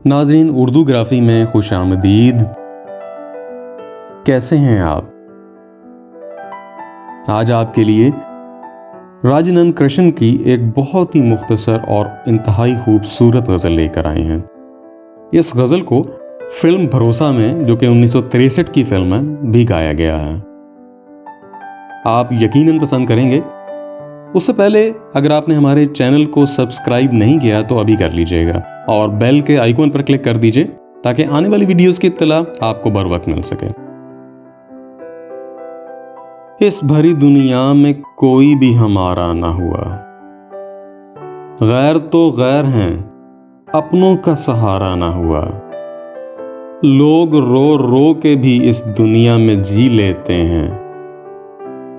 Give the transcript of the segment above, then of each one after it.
नाज़रीन, उर्दू ग्राफी में खुशामदीद। कैसे हैं आप? आज आपके लिए राजनंद कृष्ण की एक बहुत ही मुख्तसर और इंतहाई खूबसूरत गज़ल लेकर आए हैं। इस गज़ल को फिल्म भरोसा में, जो कि 1963 की फिल्म है, भी गाया गया है। आप यकीनन पसंद करेंगे। उससे पहले अगर आपने हमारे चैनल को सब्सक्राइब नहीं किया तो अभी कर लीजिएगा और बेल के आइकॉन पर क्लिक कर दीजिए ताकि आने वाली वीडियोस की इत्तला आपको बर वक्त मिल सके। इस भरी दुनिया में कोई भी हमारा ना हुआ, गैर तो गैर हैं, अपनों का सहारा ना हुआ। लोग रो रो के भी इस दुनिया में जी लेते हैं,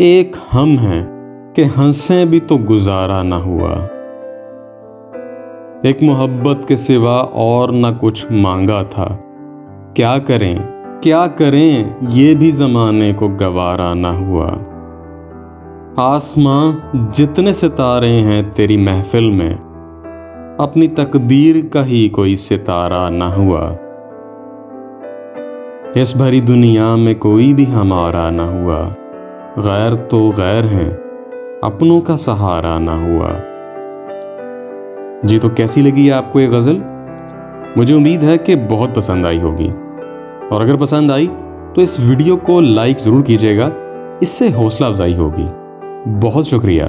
एक हम हैं कि हंसे भी तो गुजारा ना हुआ। एक मोहब्बत के सिवा और ना कुछ मांगा था, क्या करें ये भी जमाने को गवारा ना हुआ। आसमां जितने सितारे हैं तेरी महफिल में, अपनी तकदीर का ही कोई सितारा ना हुआ। इस भरी दुनिया में कोई भी हमारा ना हुआ, गैर तो गैर हैं, अपनों का सहारा ना हुआ। जी, तो कैसी लगी आपको ये गज़ल? मुझे उम्मीद है कि बहुत पसंद आई होगी, और अगर पसंद आई तो इस वीडियो को लाइक ज़रूर कीजिएगा, इससे हौसला अफजाई होगी। बहुत शुक्रिया।